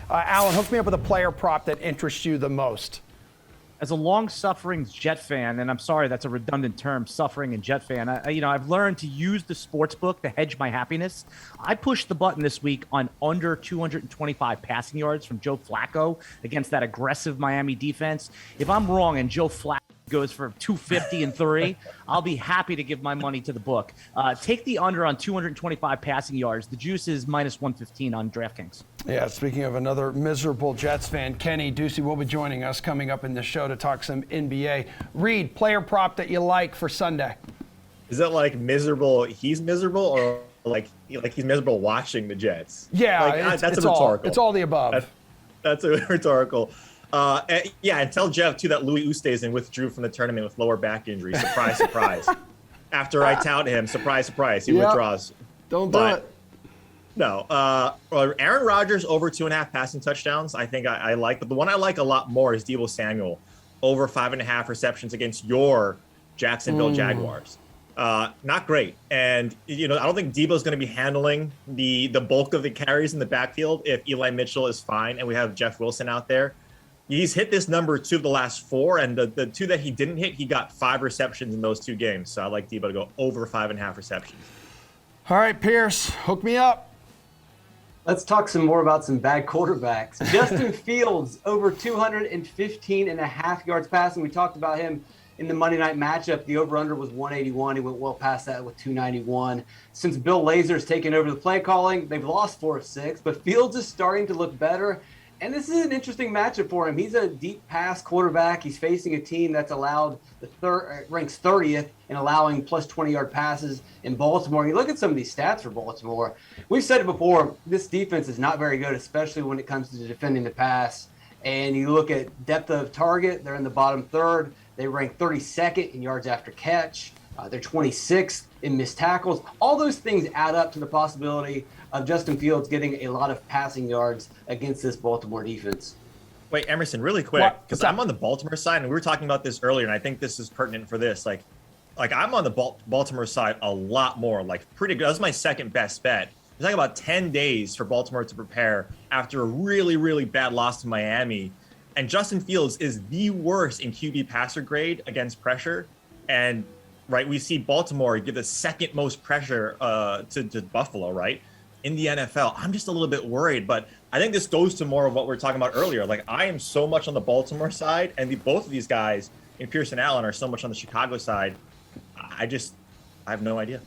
Alan, hook me up with a player prop that interests you the most. As a long-suffering Jet fan, and I'm sorry that's a redundant term, suffering and Jet fan, I've learned to use the sports book to hedge my happiness. I pushed the button this week on under 225 passing yards from Joe Flacco against that aggressive Miami defense. If I'm wrong and Joe Flacco goes for 250 and 3, I'll be happy to give my money to the book. Take the under on 225 passing yards. The juice is minus 115 on DraftKings. Yeah, speaking of another miserable Jets fan, Kenny Ducey will be joining us coming up in the show to talk some NBA. Reid, player prop that you like for Sunday. Is it like miserable, he's miserable, or like he's miserable watching the Jets? Yeah, like, that's it's a rhetorical. It's all the above. That's a rhetorical. And tell Jeff, too, that Louis Oosthuizen withdrew from the tournament with lower back injury. Surprise, surprise. After I tout him, surprise, surprise, he withdraws. Don't do it. No. Aaron Rodgers over 2.5 passing touchdowns, I think I like. But the one I like a lot more is Deebo Samuel over 5.5 receptions against your Jacksonville Jaguars. Not great. And, I don't think Deebo's going to be handling the bulk of the carries in the backfield if Eli Mitchell is fine and we have Jeff Wilson out there. He's hit this number 2 of the last 4, and the 2 that he didn't hit, he got 5 receptions in those 2 games. So I like Deebo to go over 5.5 receptions. All right, Pearce, hook me up. Let's talk some more about some bad quarterbacks. Justin Fields, over 215.5 yards passing. We talked about him in the Monday night matchup. The over-under was 181. He went well past that with 291. Since Bill Lazor's taken over the play calling, they've lost 4 of 6, but Fields is starting to look better. And this is an interesting matchup for him. He's a deep pass quarterback. He's facing a team that's allowed ranks 30th in allowing plus 20-yard passes in Baltimore. You look at some of these stats for Baltimore. We've said it before. This defense is not very good, especially when it comes to defending the pass. And you look at depth of target. They're in the bottom third. They rank 32nd in yards after catch. They're 26th in missed tackles. All those things add up to the possibility of Justin Fields getting a lot of passing yards against this Baltimore defense. Wait, Emerson, really quick, because I'm on the Baltimore side, and we were talking about this earlier, and I think this is pertinent for this. Like I'm on the Baltimore side a lot more, pretty good. That's my second best bet. It's like about 10 days for Baltimore to prepare after a really, really bad loss to Miami. And Justin Fields is the worst in QB passer grade against pressure. And we see Baltimore give the second most pressure to Buffalo, right? In the NFL. I'm just a little bit worried, but I think this goes to more of what we were talking about earlier. I am so much on the Baltimore side, and both of these guys, in Pearce and Allen, are so much on the Chicago side. I have no idea.